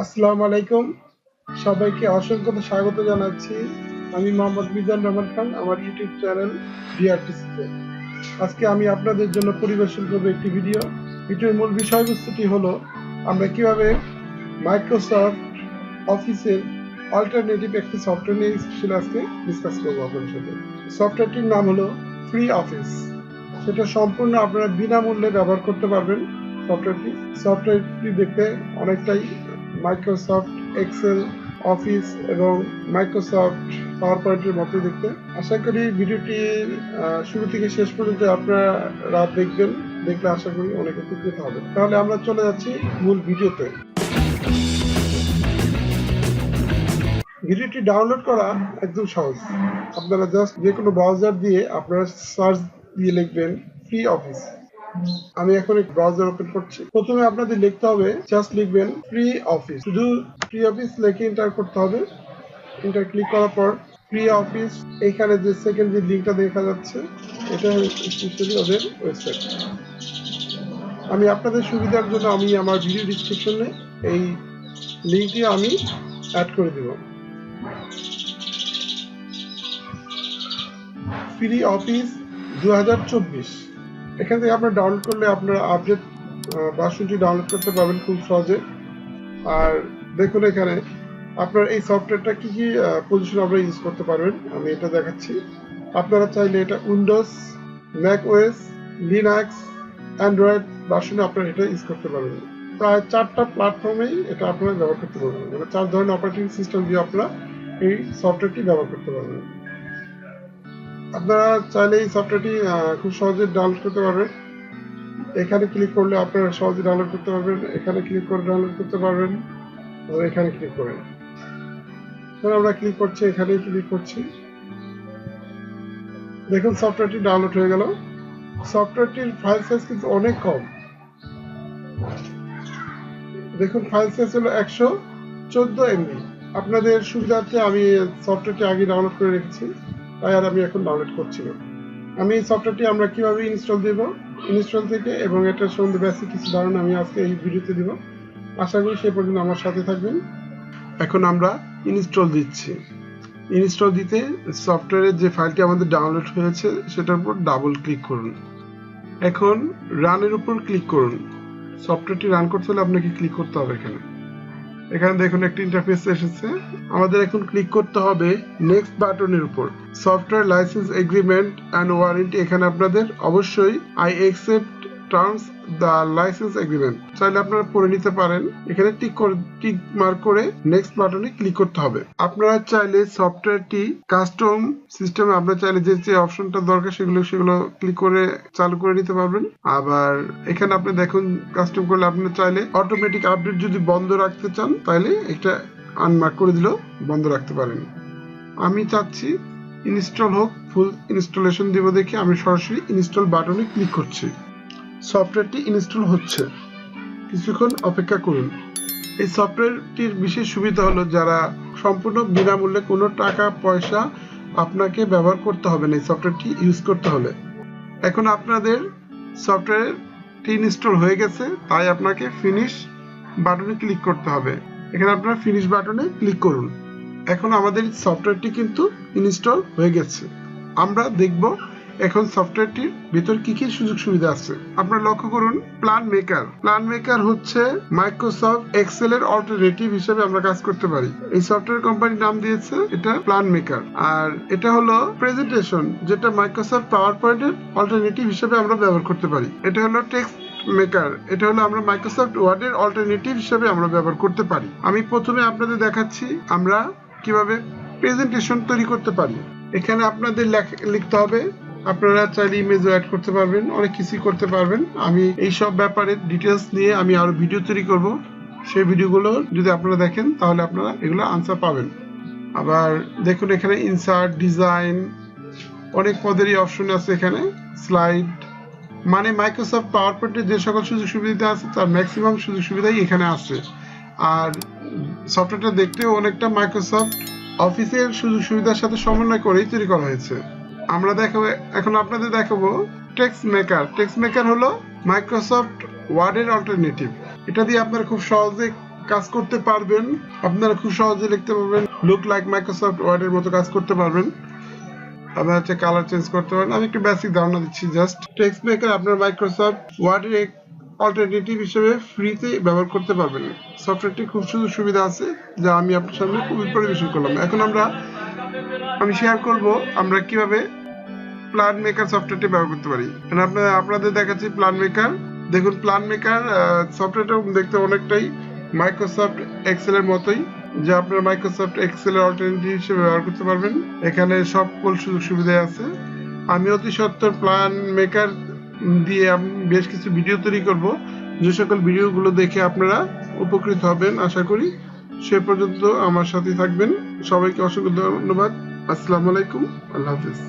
আসসালামু আলাইকুম, সবাইকে অসংখ্য স্বাগত জানাচ্ছি। আমি মোহাম্মদ মিজান রহমান খান, আমার ইউটিউব চ্যানেল ডিআরটিসিতে। আজকে আমি আপনাদের জন্য পরিবেশন করব একটি ভিডিও। ভিডিওর মূল বিষয়বস্তুটি হলো আমরা কিভাবে মাইক্রোসফট অফিসের অল্টারনেটিভ একটি সফটওয়্যার নিয়ে স্পেশালি আজকে ডিসকাস করবো আপনাদের সাথে। সফটওয়্যারটির নাম হলো ফ্রি অফিস। সেটা সম্পূর্ণ আপনারা বিনামূল্যে ব্যবহার করতে পারবেন। সফটওয়্যারটি দেখতে অনেকটাই মাইক্রোসফট এক্সেল, অফিস এবং মাইক্রোসফট পাওয়ার পয়েন্টের মতো দেখতে। আশা করি ভিডিওটি শুরু থেকে শেষ পর্যন্ত আপনারা দেখবেন, দেখলে আশা করি অনেক উপকৃত হবে। তাহলে আমরা চলে যাচ্ছি মূল ভিডিওতে। ভিডিওটি ডাউনলোড করা একদম সহজ। আপনারা জাস্ট যে কোনো ব্রাউজার দিয়ে আপনারা সার্চ দিয়ে লিখবেন ফ্রি অফিস। আমি এখন এক ব্রাউজার ওপেন করছি। প্রথমে আপনাদের লিখতে হবে, জাস্ট লিখবেন ফ্রি অফিস, শুধু ফ্রি অফিস লিখে এন্টার করতে হবে। এন্টার ক্লিক করার পর ফ্রি অফিস, এখানে যে সেকেন্ড যে লিঙ্কটা দেখা যাচ্ছে এটা স্পেশালি ওদের ওয়েবসাইট। আমি আপনাদের সুবিধার জন্য আমি আমার ভিডিও ডিসক্রিপশনে এই লিঙ্কটি আমি অ্যাড করে দেব। ফ্রি অফিস 2024, এখান থেকে আপনারা ডাউনলোড করলে আপনারা আপডেট ভার্সনটি ডাউনলোড করতে পারবেন খুব সহজে। আর দেখুন এখানে আপনার এই সফটওয়্যারটা কি কি পজিশন আপনারা ইউজ করতে পারবেন, আমি এটা দেখাচ্ছি। আপনারা চাইলে এটা Windows, Mac OS, Linux, Android ভার্সনে আপনারা এটা ইউজ করতে পারবেন। প্রায় 4টা প্ল্যাটফর্মেই এটা আপনারা ব্যবহার করতে পারবেন, মানে 4 ধরনের অপারেটিং সিস্টেম দিয়ে আপনারা এই সফটওয়্যারটি ব্যবহার করতে পারবেন। আপনারা চাইলে এই সফটওয়্যারটি খুব সহজে ডাউনলোড করতে পারবেন। এখানে ক্লিক করলে আপনারা সহজে ডাউনলোড করতে পারবেন, এখানে ক্লিক করে ডাউনলোড করতে পারবেন, এখানে ক্লিক করেন। আমরা ক্লিক করছি, এখানে ক্লিক করছি। দেখুন সফটওয়্যারটি ডাউনলোড হয়ে গেল। সফটওয়্যারটির ফাইল সাইজ কিন্তু অনেক কম। দেখুন ফাইল সাইজ হলো 114 MB। আপনাদের সুবিধার্থে আমি সফটওয়্যারটি আগে ডাউনলোড করে রেখেছি, তাই আর আমি এখন ডাউনলোড করছি না। আমি এই সফটওয়্যারটি আমরা কিভাবে ইনস্টল দেব, ইনস্টল থেকে এবং এটার সম্বন্ধে বেসিক কিছু ধারণা আমি আজকে এই ভিডিওতে দিব। আশা করি সে পর্যন্ত আমার সাথে থাকবেন। এখন আমরা ইনস্টল দিচ্ছি। ইনস্টল দিতে সফটওয়্যারের যে ফাইলটি আমাদের ডাউনলোড হয়েছে সেটার উপর ডাবল ক্লিক করুন। এখন রানের উপর ক্লিক করুন। সফটওয়্যারটি রান করতে হলে আপনাকে ক্লিক করতে হবে এখানে। এখানে দেখুন একটি ইন্টারফেস এসেছে। আমাদের এখন ক্লিক করতে হবে নেক্সট বাটনের উপর। Software licence agreement and warranty, এখানে আপনাদের অবশ্যই I accept terms the licence agreement চাইলে আপনারা পড়ে নিতে পারেন। এখানে টিক মার্ক করে নেক্সট বাটনে ক্লিক করতে হবে। আপনারা চাইলে সফটওয়্যারটি কাস্টম সিস্টেমে আপনারা চাইলে যে অপশনটা দরকার সেগুলো ক্লিক করে চালু করে নিতে পারবেন। আবার এখানে আপনি দেখুন কাস্টম করলে আপনারা চাইলে অটোমেটিক আপডেট যদি বন্ধ রাখতে চান তাহলে এটা আনমার্ক করে দিলেও বন্ধ রাখতে পারেন। আমি চাচ্ছি ইনস্টল হোক, ফুল ইনস্টলেশন দিব দেখে আমি সরাসরি ইনস্টল বাটনে ক্লিক করছি। সফটওয়্যারটি ইনস্টল হচ্ছে, কিছুক্ষণ অপেক্ষা করুন। এই সফটওয়্যারটির বিশেষ সুবিধা হলো যারা সম্পূর্ণ বিনামূল্যে, কোনো টাকা পয়সা আপনাকে ব্যবহার করতে হবে না এই সফটওয়্যারটি ইউজ করতে হলে। এখন আপনাদের সফটওয়্যারটি ইনস্টল হয়ে গেছে, তাই আপনাকে ফিনিশ বাটনে ক্লিক করতে হবে। এখানে আপনারা ফিনিশ বাটনে ক্লিক করুন। এখন আমাদের সফটওয়্যারটি কিন্তু ইনস্টল হয়ে গেছে। আমরা দেখব এখন সফটওয়্যারটির ভিতর কি কি সুযোগ সুবিধা আছে। আপনারা লক্ষ্য করুন প্ল্যান মেকার হচ্ছে মাইক্রোসফট এক্সেল এর অল্টারনেটিভ হিসেবে আমরা কাজ করতে পারি। এই সফটওয়্যার কোম্পানির নাম দিয়েছে এটা প্ল্যান মেকার। আর এটা হলো প্রেজেন্টেশন, যেটা মাইক্রোসফট পাওয়ার পয়েন্টের অল্টারনেটিভ হিসেবে আমরা ব্যবহার করতে পারি। এটা হলো টেক্সট মেকার, এটা হলো আমরা মাইক্রোসফট ওয়ার্ডের অল্টারনেটিভ হিসেবে আমরা ব্যবহার করতে পারি। আমি প্রথমে আপনাদের দেখাচ্ছি আমরা কিভাবে প্রেজেন্টেশন তৈরি করতে পারি। এখানে আপনাদের লিখতে হবে, আপনারা চাইলে ইমেজও অ্যাড করতে পারবেন, অনেক কিছুই করতে পারবেন। আমি এই সব ব্যাপারে ডিটেলস নিয়ে আমি আরো ভিডিও তৈরি করব। সেই ভিডিওগুলো যদি আপনারা দেখেন তাহলে আপনারা এগুলো আনসার পাবেন। আবার দেখুন এখানে ইনসার্ট, ডিজাইন, অনেক পদেরই অপশন আছে এখানে। স্লাইড, মানে মাইক্রোসফট পাওয়ার পয়েন্টের যে সকল সুযোগ সুবিধা আছে তার ম্যাক্সিমাম সুযোগ সুবিধাই এখানে আছে। আর সফটওয়্যারটা দেখতেও অনেকটা মাইক্রোসফট অফিসের সুযোগ সুবিধার সাথে সমন্বয় করেই তৈরি করা হয়েছে। আমরা দেখাবো, এখন আপনাদের দেখাবো টেক্সট মেকার হলো মাইক্রোসফট ওয়ার্ডের অল্টারনেটিভ। এটা দিয়ে আপনারা খুব সহজে কাজ করতে পারবেন। আপনারা খুব সহজে লিখতে পারবেন, লুক লাইক মাইক্রোসফট ওয়ার্ডের মতো কাজ করতে পারবেন। আপনারা হচ্ছে কালার চেঞ্জ করতে পারেন। আমি একটু বেসিক ধারণা দিচ্ছি জাস্ট। টেক্সট মেকার আপনার মাইক্রোসফট ওয়ার্ডের এক অল্টারনেটিভ হিসেবে ফ্রিতে ব্যবহার করতে পারবেন। সফটওয়্যারটি খুব সুযোগ সুবিধা আছে যা আমি আপনার সামনে খুবই পরিবেশন করলাম। এখন আমি শেয়ার করব আমরা কিভাবে প্ল্যান মেকার সফটওয়্যারটি ব্যবহার করতে পারি। আপনাদের দেখাচ্ছি প্ল্যান মেকার। দেখুন প্ল্যান মেকার সফটওয়্যারটা দেখতে অনেকটাই মাইক্রোসফট এক্সেল এর মতোই, যা আপনারা মাইক্রোসফট এক্সেল এর অল্টারনেটিভ হিসেবে ব্যবহার করতে পারবেন। এখানে সকল সুযোগ সুবিধা আছে। আমি অতি সত্বর প্ল্যান মেকার দিয়ে আমি বেশ কিছু ভিডিও তৈরি করব, যে সকল ভিডিওগুলো দেখে আপনারা উপকৃত হবেন আশা করি। সে পর্যন্ত আমার সাথে থাকবেন। সবাইকে অসংখ্য ধন্যবাদ। আসসালামু আলাইকুম, আল্লাহ হাফিজ।